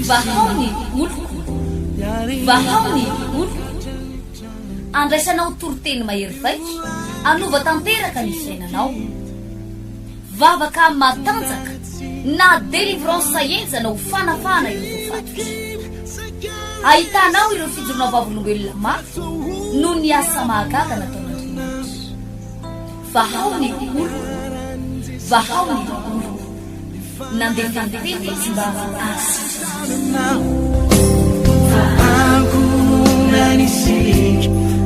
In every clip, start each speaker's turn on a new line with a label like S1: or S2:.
S1: vahaony oloko vahaony oloko andraisanao toroteny mahery vaika anova tanteraka ny fiainanao vavaka matanjaka na délivrance enjana ho fanafana ireo fatotra ahitanao ireo fijorona vavolombelona mafy no ny asa mahagaga nataon'Andriamanitra vahaony oloko vahaony oloko nandefandefety sy mba
S2: nanisik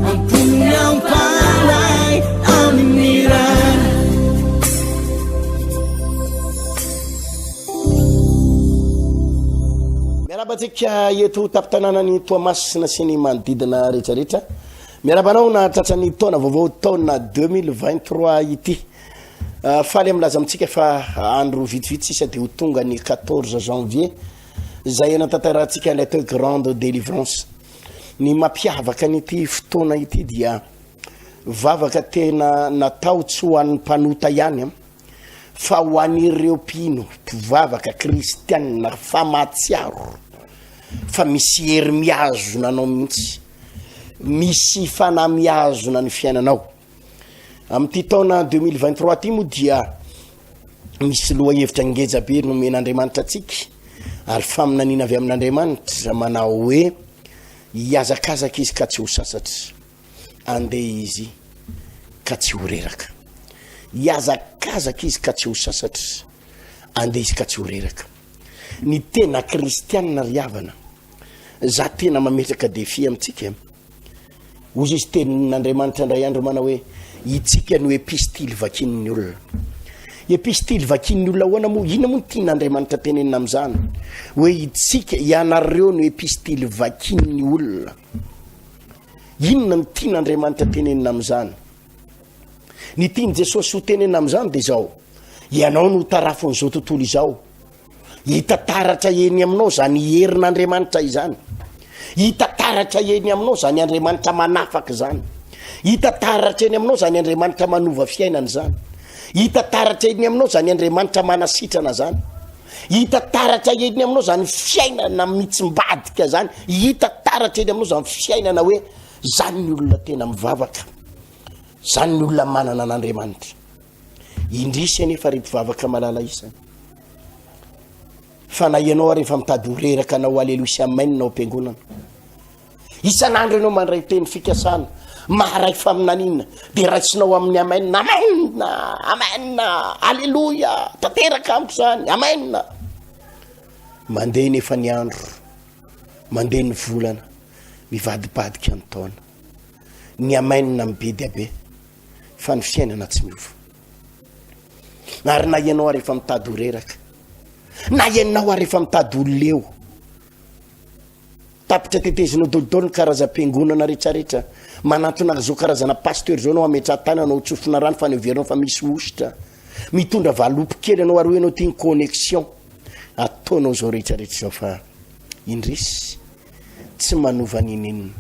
S2: ampunyang palay aminiran miarabatsika eto tapitananany Toamasina sy ny manodidina rehetrarehetra miarabanao na tratrany taona vaovao taona 2023 ity faly amlaza amitsika fa andro vitivity sisa de ho tonga ny 14 janvier zay natantarantsika la grande délivrance ny mampiavaka n'ity fotoana ity dia vavaka tena natao tsy ho an'ny mpanota ihany fa ho an'ireo mpino mpivavaka kristianina fa matsiaro fa misy hery miazona anao mihitsy misy fanahy miazona ny fiainanao amin'ity taona 2023 ty moa dia misy loha hevitra ngeza be nomen'Andriamanitra atsika ary faminanina avy amin'Andriamanitra manao hoe iazakazaka izy ka tsy ho sasatra andeha izy ka tsy ho reraka iazakazaka izy ka tsy ho sasatra andeha izy ka tsy ho reraka ny tena kristianina riavana za tena mametraka defi amitsika ozy izy tenin'Andriamanitra ndray andro manao hoe itsika no epistily vakin'ny olona epistily vakin'ny olona hoana moa ina moa tian'Andriamanitra tenenina am'izany hoe itsika ianareo no epistily vakin'ny olona inona no tian'Andriamanitra tenenina am'izany ny tiany Jesosy ho tenenina am'izany de zao ianao no tarafon'izao tontolo izao hitataratra eny aminao zany herin'Andriamanitra izany hitataratra eny aminao zany Andriamanitra manafaka zany hitataratra eny aminao zany Andriamanitra manova fiainana zany hitataratra eny aminao zany Andriamanitra manasitrana zany hitataratra eny aminao zany fiainana mitsim-badika zany hitataratra eny aminao zany fiainana hoe zany ny olona tena mivavaka zany ny olona manana an'Andriamanitra indrisy anefa repivavaka malala isany fa na ianao rehefa mitady ho reraka anao aleloia sy amen nao ampiangonana isan'andro ianao mandray teny fikasana maharay faminanina de raitsinao amin'ny amen amen amen aleloia tanteraka amiko zany amen mandeha nefa ny andro mandeha ny volana mivadibadika ny taona ny amen mibe dia be fa ny fiainana tsy miova ary na ianao rehefa mitady ho reraka na ianao rehefa mitady ho leo tapitra tetezinao dolidolo ny karazam-piangonana rehetrarehetra manantona zao karazana pasteur zao anao ametra-tany anao tsofina rano fa neverinao fa misy ositra mitondra valopy kely anao ary anao tiany connexion ataonao zao rehetrarehetra zao fa indrisy tsy manova ninina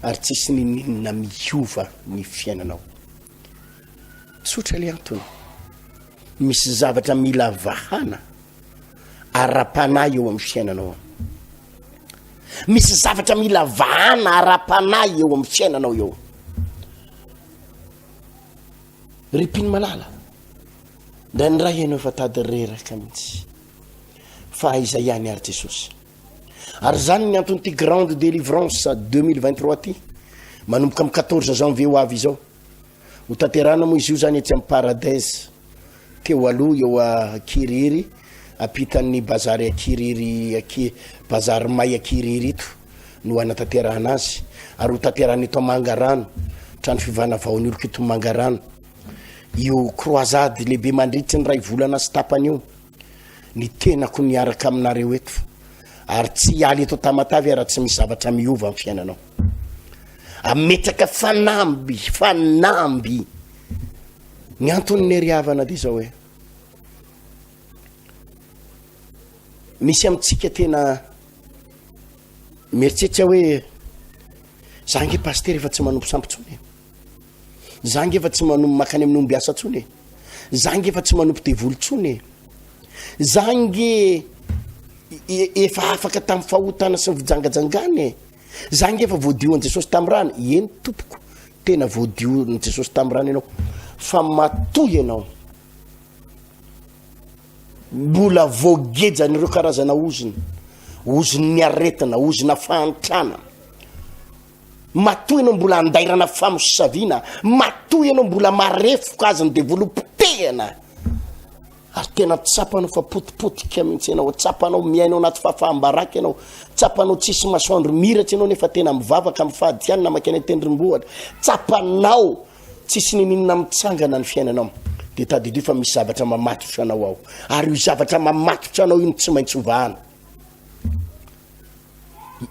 S2: ary tsisy ninina miova ny fiainanao tsotra le antony misy zavatra mila vahana ara-panahy eo amin'ny fiainanao misy zavatra mila vahana ara-panahy eo amin'ny fiainanao eo ripiny malala nda ny raha ianao efa tady reraka mihitsy fa aiza ihany ary Jesosy ary zany ny antony ty grande délivrance 2023 ty manomboka amin'ny 14 janvier ho avy izao ho tanterana moa izy io zany etsy amin'ny paradise teo aloha eo Akiriry apitan'ny bazary Akiriry bazary may Akiriry ito no anatanterahana azy ary ho tanterahana eto Mangarano trano fivana vaon'olo kito Mangarano io croisade lehibe mandritry ny ray volana sy tapany io ny tenako niaraka aminareo eto ary tsy aly eto Tamatavy ary tsy misy zavatra miova amin'ny fiainanao ametraka fanamby ny antony neriavana de zao hoe misy amitsika tena mieritseritra hoe zange pasteur efa tsy manompo sampitsony zange efa tsy manompo makany amin'ny omby asa tsony zange efa tsy manompo devolontsony zange efa afaka tamin'ny fahotana sy nivijangajangany zange efa voadioan Jesosy tamin'ny rano eny tompoko tena voadioan Jesosy tamin'ny rano ianao fa matoy ianao mbola voagejany ireo karazana oziny aretina ozina fahantrana matoy ianao mbola andairana famosaviana matoy ianao mbola marefoka azany devolopotehana ary tena tsapanao fa potipotika mihitsy ianao tsapanao miainao anaty fahafahambaraka ianao tsapanao tsisy masoandro miratsy ianao nefa tena mivavaka amin'ny fahadianina makany tendrombohatra tsapanao tsisy nininona mitsangana ny fiainanao de tadidio fa misy zavatra mamatotra anao ao ary io zavatra mamatotra anao io tsy maintsy ovahana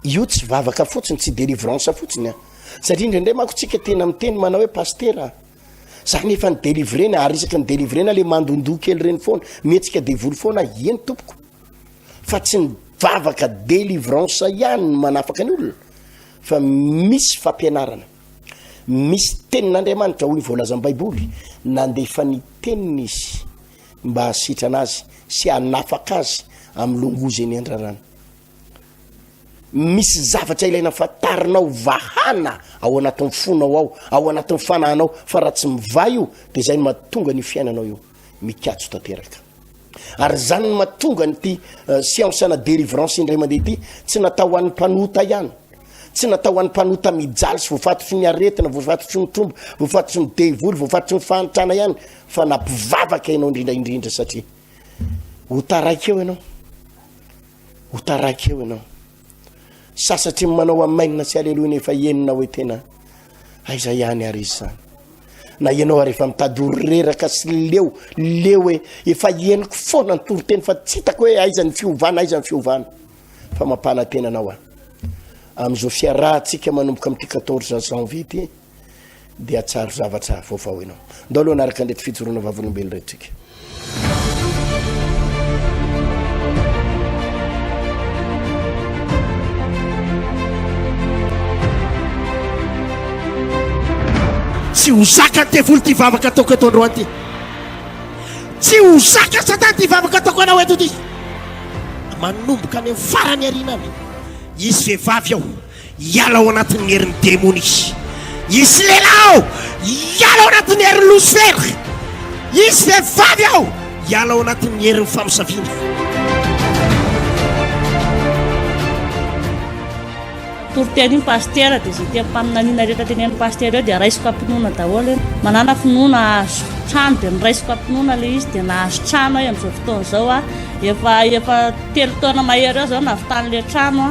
S2: io tsy vavaka fotsiny tsy délivrance fotsiny satria indraindray manko tsika tena miteny manao hoe pasteur zany efa ny délivrena ary isaky ny délivrena le mandondoa kely reny foana mihetsika devoly foana eny tompoko fa tsy ny vavaka délivrance ihany ny manafaka ny olona fa misy fampianarana misy tenin'Andriamanitra hoy voalaza amin'ny Baiboly nandefa ny teniny izy mba hasitrana azy sy hanafaka azy amin'ny longozy eny an-drarano misy zavatra ilaina fatarinao vahana ao anatin'ny fonao ao anatin'ny fanahinao fa raha tsy mivay io de zay ny mahatonga ny fiainanao io mikatso tanteraka ary zany ny mahatonga nyty science na délivrance indray mandeha ity tsy natao ho an'ny mpanota ihany tsy natao ho an'ny mpanota mijaly sy voafatotry ny aretina voafatotry ny trombo voafatotry ny devoly voafatotry ny fahantrana ihany fa nampivavaka ianao indrindraindrindra satria hotaraiky eo ianao sasatry manao amainina sy aleloha nefa enina hoe tena aiza ihany ary izy zany na ianao ary efa mitady reraka sy leo hoe efa eniko foana ny toroteny fa tsy hitako hoe aiza ny fiovana fa mampana tena anao am'izao fiarahantsika manomboka amin'ity 14 janvier ty dia tsaro zavatra vaovao ianao ndao aloha anaraka andrety fijoroana vavolombelo retrika tsy hozaka ty volo ty vavaka ataoko eto androany ty tsy hozaka satany ty vavaka ataoko anao eto ty manomboka any amin'ny farany arina any izy vehivavy ao iala ao anatin'ny herin'ny démony izy lehilahy ao iala ao anatin'ny herin'ny Lucifer izy vehivavy ao iala ao anatin'ny herin'ny famosaviana
S3: toroteny pasteur dia zay tia mpaminaniana rehetra teny amin'ny pasteur eo dia raisiko ampinoana daholo manana finoana azo trano dia niraisiko ampinoana le izy dia nahazo trano ahy amin'izao fotoana zao efa 3 taona mahery eo zao navitan'le trano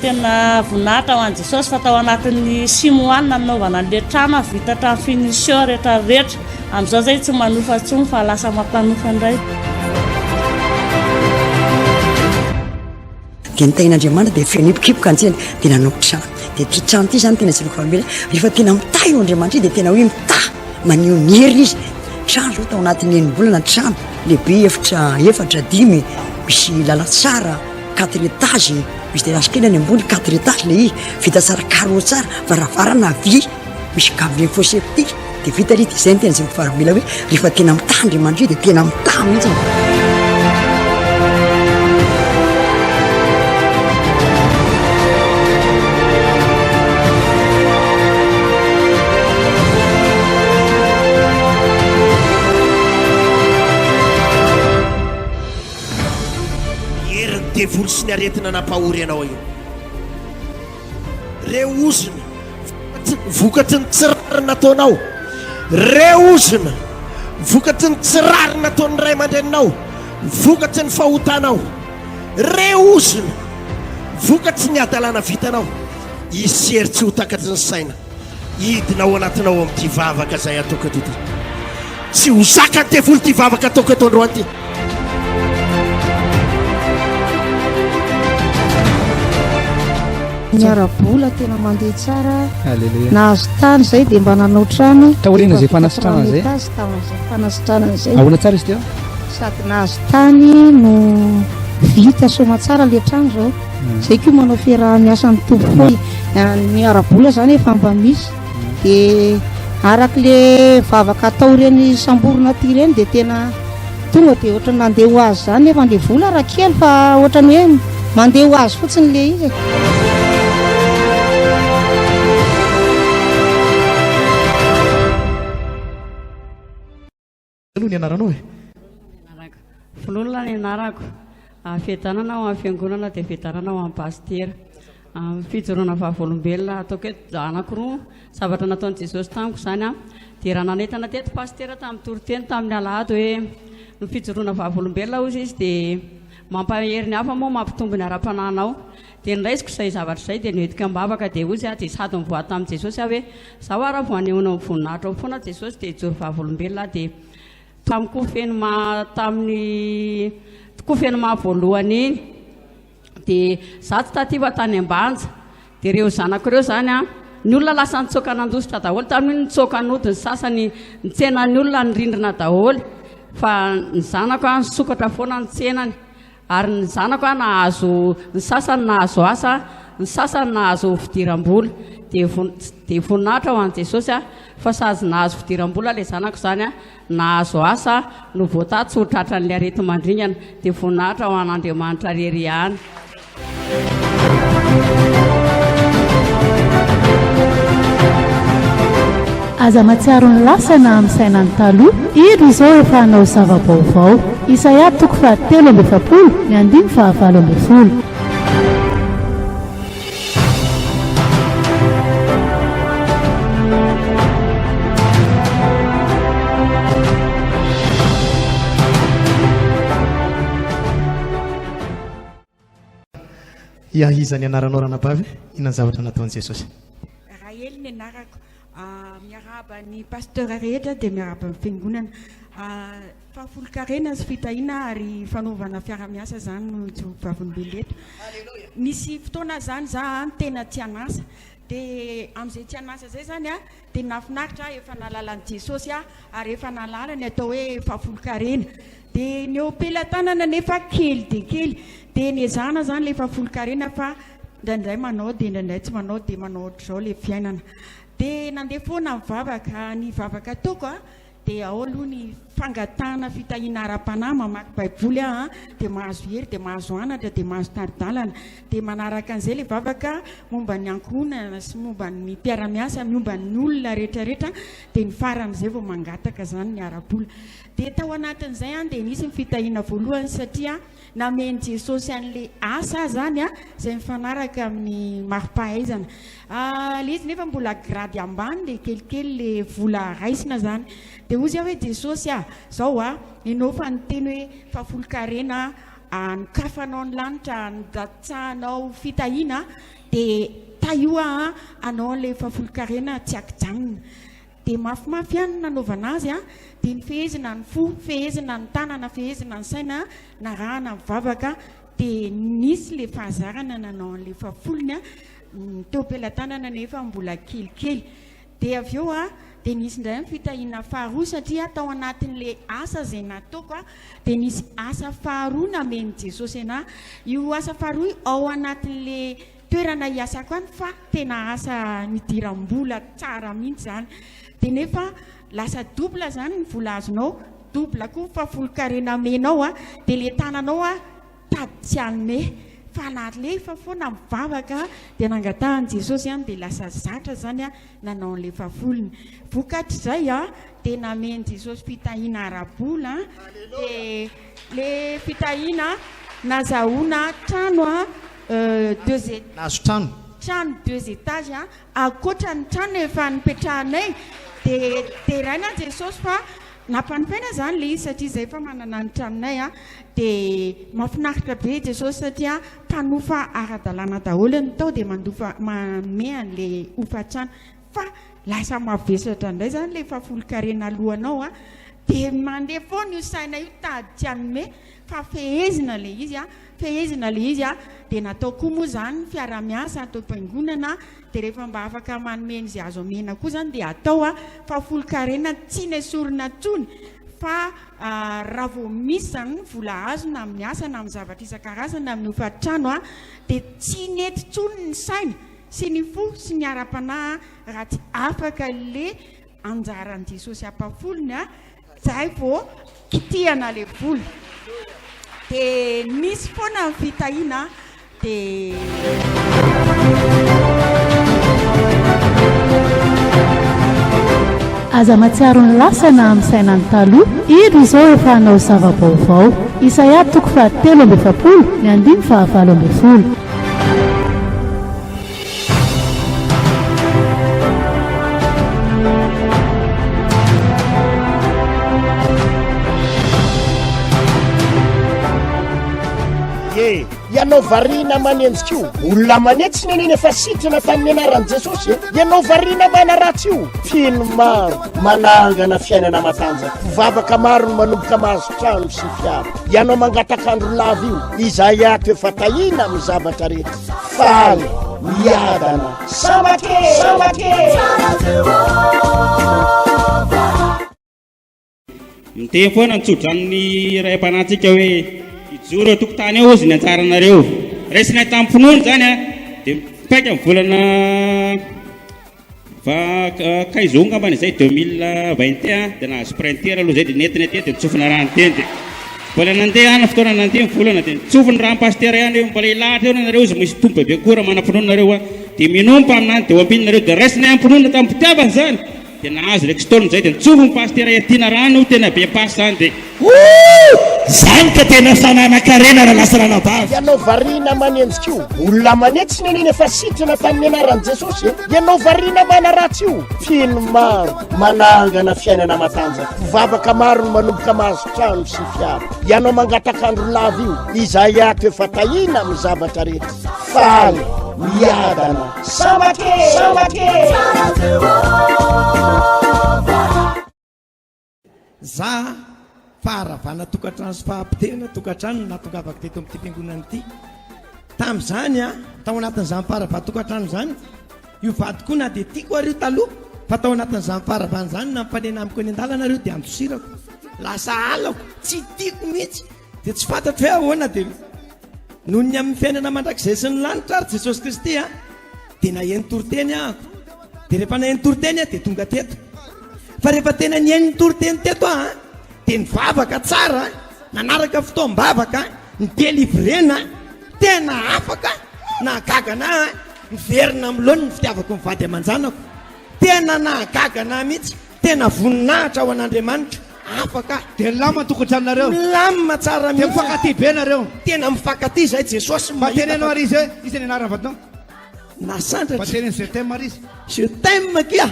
S3: tena voninahitra ho an'i Jesosy fa tao anatin'ny 6 mois nanaovana an'le trano vita trano finition rehetra amin'izao zay tsy manofa tsony fa lasa mampanofa indray
S4: dia nitain'Andriamanitra dia fenipokipoko antsena dia nanao trano dia ty trano ty zany tena tsy famela rehefa tena mitay io Andriamanitra dia tena hoe mita maneho ny hery izy trano zao tao anatin'ny enim-bolana trano lehibe efatra 5 misy lalatsara 4 étage misy dia lasy kely any ambony 4 étage le izy vita tsara carreau tsara varavarana vy misy gablin fosepty dia vita ry dia zay ny tena zay faramela hoe rehefa tena mita Andriamanitra io dia tena mita mihitsy
S2: devoly sy ny aretina nampahory anao io reo ozina vokatry ny tsirary nataonao reo ozina vokatry ny tsirary nataon'ny ray aman-dreninao vokatry ny fahotanao reo ozina vokatry ny adalana vitanao izy hery tsy ho takatry ny saina hidinao anatinao amin'ity vavaka zay ataoko eto ty tsy ho zaka ny devoly ty vavaka ataoko eto androany ty
S5: miarabola tena mandeha tsara nahazo tany zay dia mba nanao trano
S6: taorina zay fanasitrana zay
S5: fanasitrana zay
S6: ahoana tsara izy teo
S5: sady nahazo tany no vita soma tsara le trano zao zay koa manao fiaraha-miasa ny tompo foy miarabola zany efa mba misy dia arak'le vavaka atao reny samborona ty reny dia tena tonga dia ohatrany mandeha ho azy zany nefa an'ilay vola raha kely fa ohatrany hoe mandeha ho azy fotsiny le izy.
S2: aloha ny anaranao e
S6: Fololona ny anarako fiadanana ao amin'ny fiangonana dia fiadanana ao amin'ny pastera fijoroana fahavolombelona ataoko hoe anankiroa zavatra nataon'i Jesosy tamiko zany dia raha nanentana teto pastera tamin'ny toriteny tamin'ny alahady hoe ny fijoroana fahavolombelona ozy izy dia mampahery ny hafa moa mampitombo ny ara-pananao dia niraisiko izay zavatra izay dia noetika mbavaka dia ozy dia sady mivoa tamin'i Jesosy hoe zaho ara voanehoana voninahitra foana Jesosy dia hijoro fahavolombelona dia tamin'ny kofeny voalohany iny dia za tsy tativa tany ambanja dia ireo zanako ireo zany ny olona lasa nitsoka nandositra daholo tamin'iny nitsoka nodiny sasany nitsenany olona ny rindrina daholo fa ny zanako nisokatra foana ny tsenany ary ny zanako nahazo ny sasany nahazo asa ny sasany nahazo fidiram-bola dia voninahitra ho an'i Jesosy fa sady nahazo fidiram-bola ilay zanako zany nahazo asa no voataty tsy ho tratran'ilay arety mandringana dia voninahitra ho an'Andriamanitra rery ihany.
S7: aza matsiaro ny lasana amin'ny sainany taloha iro izao efa hanao zava-baovao Isaia 3:7 ny 5:20.
S2: iahizany anaranao ranabavy inona zavatra nataon'i Jesosy
S8: raha hely ny anarako miaraba ny pasteur rehetra dia miaraba amin'ny fiangonana fahafolo-karena sy fitahiana ary fanaovana fiara-miasa zany no vavolombelona eto misy fotoana zany za tena tianasa dia amin'izay tianasa zay zany dia nafinaritra efa nalalany Jesosy ary efa nalala ny atao hoe fahafolo-karena dia ny opelan-tanana nefa kely dia kely dia ny ezana zany le fahafolo-karena fa ndraindray manao dia ndraindray tsy manao dia manao ohatr'izao le fiainana dia nandeha foana ny vavaka ataoko dia ao aloha ny fangatana fitahiana ara-panahy mamaky baiboly dia mahazo hery dia mahazo anatra dia mahazo taridalana dia manaraka an'izay le vavaka momba ny ankohonana sy momba ny mpiara-miasa momba ny olona rehetrarehetra dia ny faran'izay vao mangataka zany ny ara-bola dia tao anatin'izay dia nisy ny fitahiana voalohany satria nameny Jesosy an'le asa zany izay mifanaraka amin'ny mari-pahaizana le izy nefa mbola grady ambany le kelikely le vola raisina zany dia ozy hoe Jesosy zao inao fa nyteny hoe fahafolo-karena nokafanao ny lanitra nodatsahanao fitahiana dia taio anao le fahafolo-karena tsy akijanona dia mafimafy ihany nanaovana azy dia ny fehezina ny fo fehezina ny tanana fehezina ny saina narahana mivavaka dia nisy le fahazarana nanao an'le fahafolony teo am-pelantanana nefa mbola kelikely dia avy eo dia nisy indray ny fitahiana faharoa satria tao anatin'le asa izay nataoko dia nisy asa faharoa nameny Jesosy ana io asa faharoa ao anatin'le toerana hiasako any fa tena asa nidiram-bola tsara mihitsy zany dia nefa lasa dobla zany ny vola azonao dobla koa fahafolo-karena menao dia le tananao tady tsy anome fa natle fa foana mivavaka dia nangatahany Jesosy dia lasa zatra zany nanao an'le fahafolony vokatra izay dia nameny Jesosy fitahiana ara-bola dia le fitahiana nazahoana trano
S2: trano
S8: 2 étages akoatra ny trano efa nipetrahanay dia raina Jesosy fa nampanipaina zany le izy satria izay fa manana ny tranonay dia mafinaritra be Jesosy satria mpanofa ara-dalàna daholo ny tao dia manome an'le ofa-trano fa lasa mavesatra indray zany le fahafolo-karena alohanao dia mandeha foana io saina io tady tsy anome fa fehezina le izy fehezina le izy dia natao koa moa zany fiara-miasa atao mpangonana dia rehefa mba afaka manomeny izay azo amena koa zany dia atao fahafolo-karena tsy nesorina tsony fa raha vao misy zany vola azo na amin'ny asa na amin'ny zavatra isan-karazana amin'ny ofa-trano dia tsy nety tsony ny saina sy ny fo sy ny ara-panahy raha tsy afaka le anjaran'i Jesosy ampafolony zay vao kitihana le vola dia nisy foana fitahiana dia
S7: aza matsiaro ny lasana amin'ny sainany taloha iro izao efa hanao zava-baovao Isaia 7:7 ny 5:7.
S2: ianao variana manenjika io olona manety sy neneny efa sitrana tamin'ny anaran'i Jesosy ianao variana mana ratsy io fino maro manangana fiainana matanjaka vavaka maro no manomboka mahazo trano sy fiara ianao mangatakandro lava io Isaia efa tahina amin'ny zavatra rehetra faly miadana samake
S9: miteny foana nitsodran'ny ray ampanantsika hoe ijoro eo tokotany eo ozy ny antsaranareo raisina tamin'ny finoana zany a dia mipaika amin'ny volana kaizonga ambany izay 2021 dia nahazo printer aloha zay dia nentina teny dia nitsofina rano teny dia mbola nandeha ana fotoana nandeha ny volana dia nitsofiny raha pastera ihany eo mbola ilahatra eo nanareo izy misy tompo be koa raha manam-pinoana nareo a dia minompa aminany dia oambiny nareo dia raisina amin'ny finoana tamin'ny mpitiavana zany dia nahazo lekstona zay dia nitsofiny pastera iatiana rano tena be pasy zany dia
S10: zany ka tena fananakarena raha lasa ranabavy
S2: ianao variana manenjika io olona manety sy neneny efa sitrana tamin'ny anaran'i Jesosy ianao variana mana ratsy io fino maro manangana fiainana matanjaka vavaka maro no manomboka mahazo trano sy fiara ianao mangatakandro lava io Isaia efa tahina amin'ny zavatra rehetra faly miadana samake
S10: za faharavana tokantrano sy fahampitena tokantrano natongavaka teto amin'ity fiangonana ity tamin'izany a tao anatin'izany faharavana tokantrano zany io vady koa na dia tiako areo taloha fa tao anatin'izany faharavana zany na mpanena amiko any an-dalana areo dia andosirako lasa alako tsy tiako mihitsy dia tsy fantatro hoe ahoana dia noho ny amin'ny fiainana mandrakizay sy ny lanitra ary Jesosy Kristy a dia naheny toroteny ahako dia rehefa naheny toroteny a dia tonga teto fa rehefa tena nihainy toroteny teto a dia nivavaka tsara nanaraka fotoam-bavaka ny delivrena tena afaka nahagagana niverina milony ny fitiavako ny vady aman-janako tena nahagagana mihitsy tena voninahitra ao an'Andriamanitra afaka
S11: dia lama tokotranonareo
S10: lama tsara mihitsy
S11: mifankaty be nareo
S10: tena mifankaty zay Jesosy
S11: matenenao ary izy hoe izy ny anarana vatinao
S10: nasandra
S11: mateneny je t'aime ary izy
S10: je t'aime kia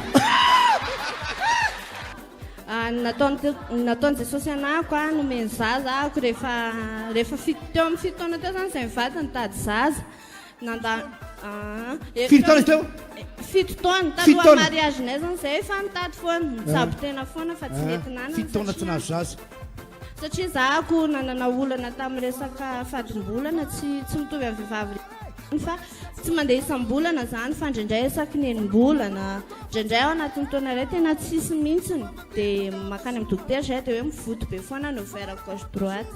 S12: nataony Jesosy anako a nomeny zaza ako rehefa teo amin'ny fitoana teo zany izay mivady nitady zaza
S11: fitoana teo
S12: fitoana taloha mariagenay zany zay efa nitady foana mitsabo tena foana fa tsy netinana
S11: fitoana tsy nahazo zaza
S12: satria zahako nanana olana tamin'ny resaka fadimbolana tsy mitovy amin'ny vehivavy fa tsy mandeha isam-bolana zany fa ndraindray isaky nenim-bolana ndraindray ao anatin'ny taona iray tena tsisy mihitsiny dia makany amin'ny dokotera zay dia hoe mivoto be foana no vers gauche droite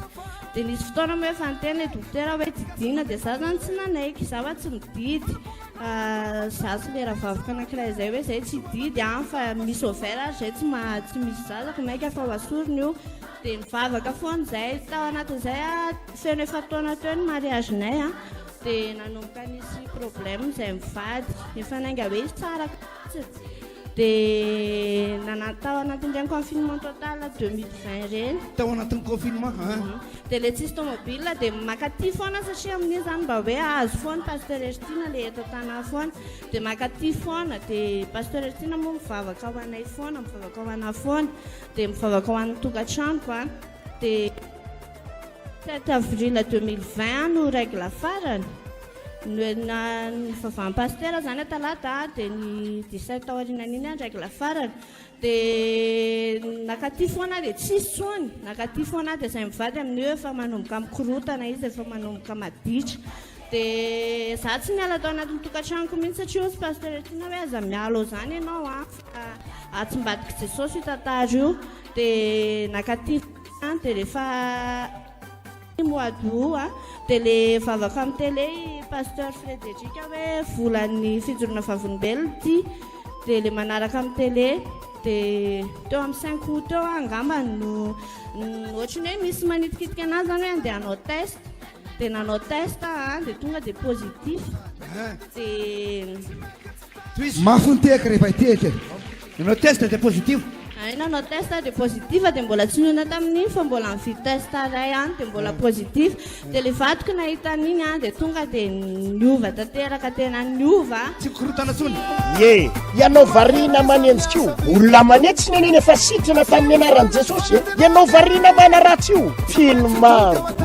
S12: dia nisy fotoana moa efa niteny le dokotera hoe didina dia za zany tsy nanaiky za fa tsy mididy za sy lera vavaka anankiray zay hoe zay tsy didy fa misy overa zay tsy misy zazako maika fa ho asoriny io dia nivavaka foana zay tao anatin'izay feno efa taona teo ny mariagenay dia nanomboka nisy problème izay mivady efa nainga hoe izy tsara dia tao anatin'ireny confinement total 2020 reny
S11: tao anatin'ny confinement
S12: dia le tsisy tomobile dia makaty foana satria amin'iny zany mba hoe azo foana pasteur Ertina le eto tana foana dia makaty foana dia pasteur Ertina moa mivavaka ho anay foana mivavaka ho ana foana dia mivavaka ho an'ny tokantranoko dia 7 avril 2020 no règle farany ny vavahan'ny pastera zany talata dia ny 17 aorinan'iny any règle farany dia nakaty foana dia tsisy tsony nakaty foana dia izay mivady amin'io efa manomboka mikorotana izy efa manomboka maditra dia za tsy miala tao anatin'ny tokantranoko mihitsy satria osy pasteur Ertina hoe aza mialo zany ianao atsimbadika Jesosy io tantara io dia nakaty foana dia rehefa mois d'août dia le vavaka amin'ny télé pasteur Frédéric hoe volan'ny fijoroana vavolombelona ity dia le manaraka amin'ny télé dia teo amin'ny 5 août teo angamba no ohatrany hoe misy manitikitika anazy zany hoe andeha hanao test dia nanao test dia tonga dia positif dia
S11: mafonteky rehefa itehika nanao test dia positif
S12: nanao test dia positif dia mbola tsy nona tamin'iny fa mbola mividy test ray any dia mbola positif dia le vadiko nahita an'iny dia tonga dia niova tanteraka tena niova
S11: tsy korotana tsony
S2: ye ianao variana manenjika io olona manetsy neneny efa sitrana tamin'ny anaran'i jesosy ianao variana mana ratsy io filma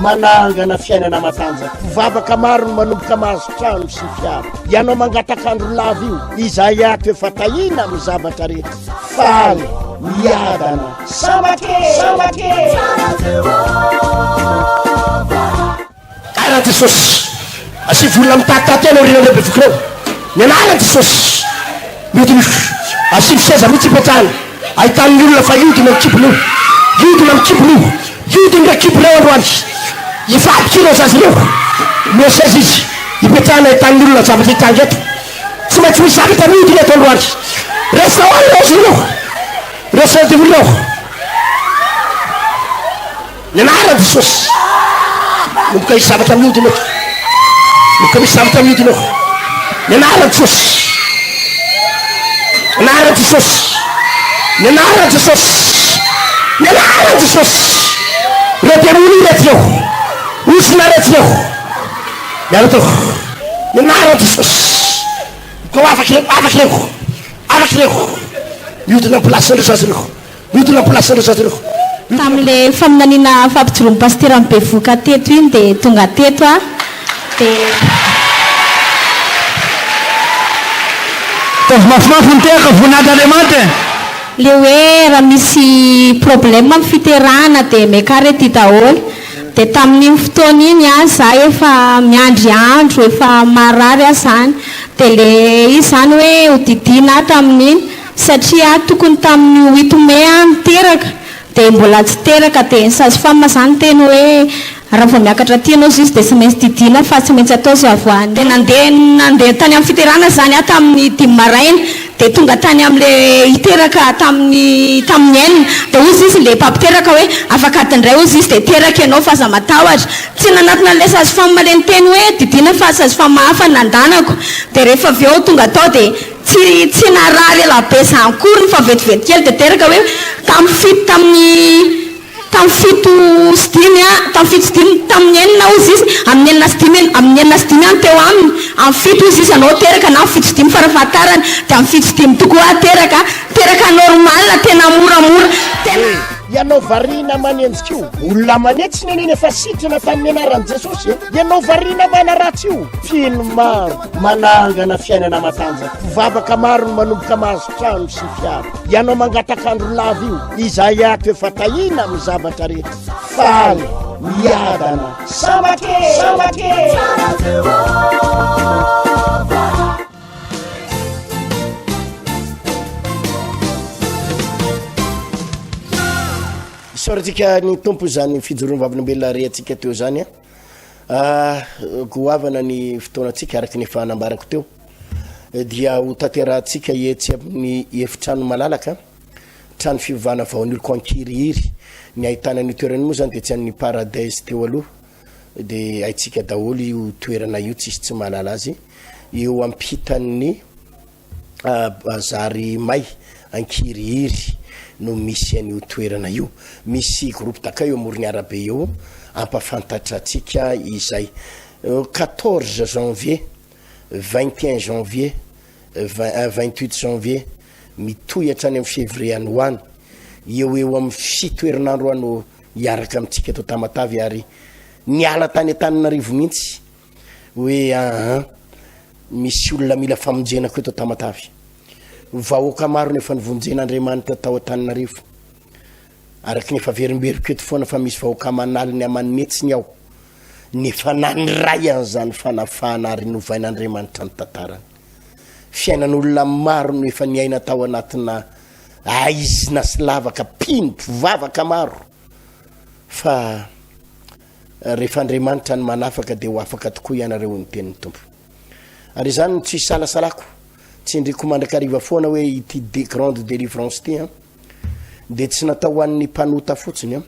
S2: manangana fiainana matanjaka vavaka maro no manomboka mahazo trano sy fiara ianao mangatakandro lava io izay ato efa tahina amin'ny zavatra rehetra faly miadana samake karaha jesosy asivy olona mitataty anao rena lehibe vokinao nianarany jesosy mety asivy seza mihitsy ipetrahana ahitany olona fa iodina mikibonao iodina rakibonao androany ifadikirao zazy reo mioseza izy ipetrahana ahitany olona zavatra hitanga eto tsy maintsy misy zavatra miodina eto androany resao any rozinao resao de olonao nianarany jesosy nomboka misy zavatra miodina eto nomboka misy zavatra miodina eo nianarany jesosy nianarany jesosy nianarany jesosy nianarany jesosy redemoni rety eo osina rety eo miara teo nianarany jesosy ko afaky reko miodina ampilasin'ireo zazy reo miodina ampilasin'ireo zazy reo
S13: tam'le faminaniana fampijoromy pastera amin'ny bevoka teto iny dia tonga teto a dia
S11: tovy mafimafy nitehaka voninahitryandriamanitra
S13: le hoe raha misy problème amin'ny fiterahana dia mekarety daholo dia tamin'iny fotoana iny a za efa miandry andro efa marary a zany dia le izy zany hoe hodidina tamin'iny satria tokony tamin'ny 8 mai a niteraka dia mbola tsy teraka dia sazy fama zany teny hoe raha vao miakatra ty anao izy dia tsy maintsy didina fa tsy maintsy atao zavoany dia nandeha tany amin'ny fiterahana zany a tamin'ny 5 maraina dia tonga tany amin'le hiteraka tamin'ny enina dia ozy izy le mpampiteraka hoe afaka adindray ozy izy dia teraka ianao fa aza matahotra tsy nanatina le sazy fama le nyteny hoe didina fa sazy fama hafa nandanako dia rehefa avy eo tonga atao dia tsy narary elabe zany koriny fa vetivety kely dia teraka hoe tamin'ny fito sy dimy tamin'ny enina ozy izy amin'ny enina sy dimy any teo aminy amin'ny fito izy anao teraka na amin'ny fito sy dimy farafahatarany dia amin'ny fito sy dimy tokoa teraka normal tena moramora
S2: ianao variana manenjika io olona manetsy neneny efa sitrana tamin'ny anaran'i jesosy ianao variana mana ratsy io filma manangana fiainana matanjaka vavaka maro no manomboka mahazo trano sy fiara ianao mangatakandro lava io izay ato efa tahina amin'ny zavatra rehetra faly miadana samake soratsika ny tompo zany fijoroany vavin'olombelona re atsika teo zany goavana ny fotoanatsika araky ny efa nambarako teo dia ho tanterahantsika etsy amin'ny efitrano malalaka trano fivavahana vaon'olo konkirihiry ny ahitana ny toerany moa zany de tsy an'ny paradise teo aloha de aitsika daholo io toerana io tsisy tsy malala azy eo ampitan'ny bazary may ankirihiry no misy an'io toerana io misy groupe takao eo amorony arabe eo ampafantatra atsika izay 14 janvier 21 janvier 28 janvier mitoyatra any amin'ny février any hoany eo amin'ny fitoerinandro ano hiaraka amintsika eto Tamatavy ary niala tany Antananarivo mihitsy hoe misy olona mila famonjena ko eto Tamatavy vahoaka maro nefa nivonjena Andriamanitra tao Antananarivo araky nefa verimberiko eto foana fa misy vahoaka manaliny amanetsiny ao nefa naniray an'izany fanafahana ary novain'Andriamanitra ny tantarany fiainan'olona maro no efa niaina tao anatina aizina sy lavaka pimpy vavaka maro fa rehefa Andriamanitra ny manafaka dia ho afaka tokoa ianareo ny tenin'ny tompo ary zany tsy salasalako tsy ndriky mandrakariva foana hoe ity de grande délivrance ty a de tsy natao an'ny mpanota fotsiny a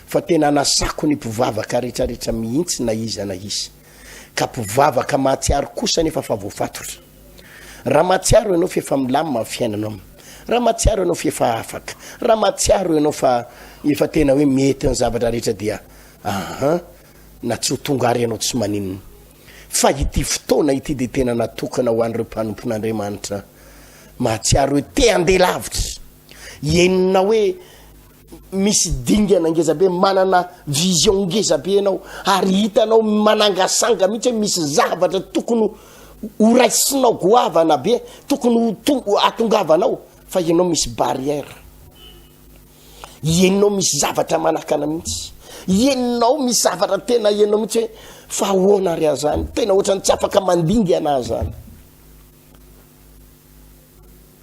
S2: fa tena nasako ny mpivavaka rehetrarehetra mihitsy na izy na izy ka mpivavaka mahatsiaro kosa nefa fa voafatotra raha mahatsiaro ianao fefa milamina amin'ny fiainanao raha mahatsiaro ianao fefa afaka raha mahatsiaro ianao fa efa tena hoe mety ny zavatra rehetra dia na tsy ho tongary ianao tsy maninona fa ity fotoana ity de tena natokana ho an'ireo mpanompon'Andriamanitra mahatsiaro hoe te andeha lavitra enina hoe misy dingana ngezabe manana vision ngezabe ianao ary hitanao manangasanga mihitsy hoe misy zavatra tokony horaisinao goavana be tokony atongavanao fa ianao misy barrière ianao misy zavatra manakana mihitsy ianao misy zavatra tena ianao mihitsy hoe fa ahoana ry azany tena ohatrany tsy afaka mandingy anazy zany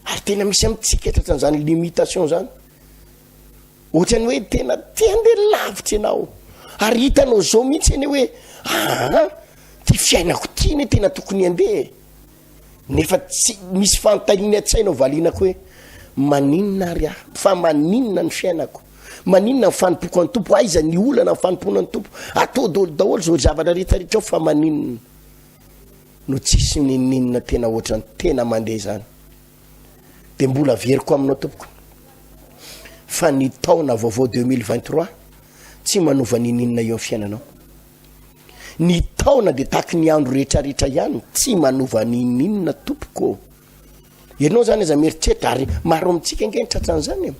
S2: ary tena misy amintsika etratra zany limitation zany ohatrany hoe tena te andeha lavitra ianao ary hitanao zao mihitsy eny hoe ty fiainako ty ne tena tokony andeha nefa tsy misy fanontaniany an-tsainao valinako hoe maninona ary fa maninona ny fiainako maninona ny fanompoko any tompo aiza ny olana ny fanompona ny tompo atao daholo zao zavatra rehetrarehetra ao fa maninona no tsisy ninina tena ohatrany tena mandeha zany de mbola veriko aminao tompoko fa ny taona vaovao 2023 tsy manova ninina eo amin'ny fiainanao ny taona de taky ny andro rehetrarehetra ihany tsy manova ninina tompoko ianao zany aza mieritreritra ary maro amintsika nge tratran'izany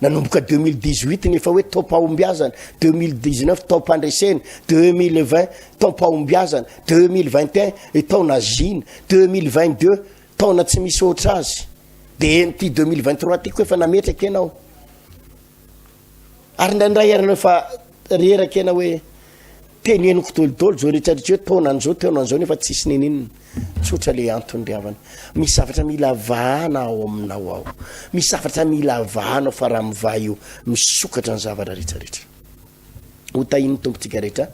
S2: nanomboka 2018 nefa hoe taom-pahombiazana 2019 taom-pandresena 2020 taom-pahombiazana 2021 taona zina 2022 taona tsy misy oatra azy de ty 2023 tiako efa nametraka ianao ary ndray aranao fa reraka ianao hoe teneniko dolidolo zao rehetrarehetra hoe taonan'izao nefa tsisy ninina tsotra le antony riavana misy zavatra mila vahana ao aminao ao misy zavatra mila vahanao fa raha mivah io misokatra ny zavatra rehetrarehetra ho tahiny tompontsika rehetra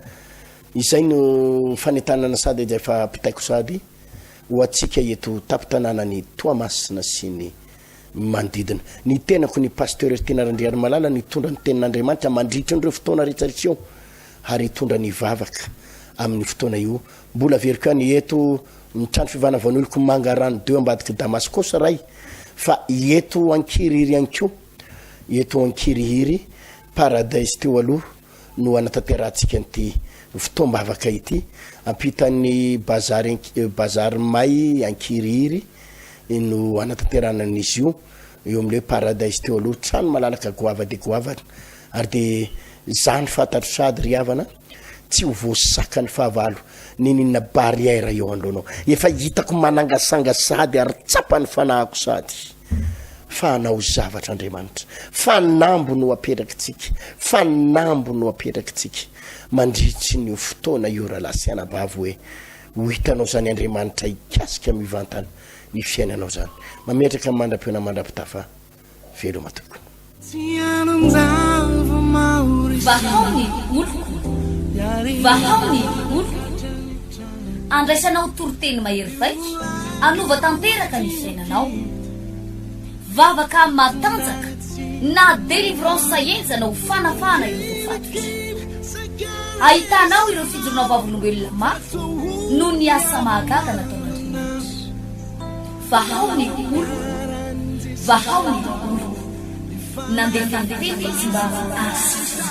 S2: izay no fanetanana sady zay fa pitaiko sady ho atsika eto tapitanana ny Toamasina sy ny manodidina ny tenako ny pasteur tena randriary malala ny tondra ny tenin'Andriamanitra mandritra an'ireo fotoana rehetrarehetra eo ary tondra ny vavaka amin'ny fotoana io mbola verika ny eto mitrano fivanavanoloko mangarano 2 ambadiky Damascos ray fa eto ankirihiry anko eto ankirihiry paradise teo aloha no anatanterantsika an'ity fotoam-bavaka ity ampitan'ny bazary may ankirihiry no anatanteranan'izy io eo amin'le paradise teo aloha trano malalaka goava de goavana ary de zany fantatro sady ry havana tsy ho voasaka ny fahavalo ninina barrière eo andronao efa hitako manangasanga sady ary tsapany fanahako sady fa anao zavatra Andriamanitra fa nambo no apetrakitsika fa nambo no apetrakitsika mandritry ny fotoana io raha lasiana bavy hoe ho hitanao zany Andriamanitra ikasika mivantana ny fiainanao zany mametraka mandram-peona mandram-pitafa velo matoko
S1: vahaony oloko vahaony oloko andraisanao toroteny mahery vaika anova tanteraka ny fiainanao vavaka matanjaka na délivrance enjana ho fanafana ireo fatotra ahitanao ireo fijorona vavolombelona mafy no ny asa mahagaga nataon'Andriamanitra vahaony oloko vahaony oloko nandeha tanteny izy mba asitra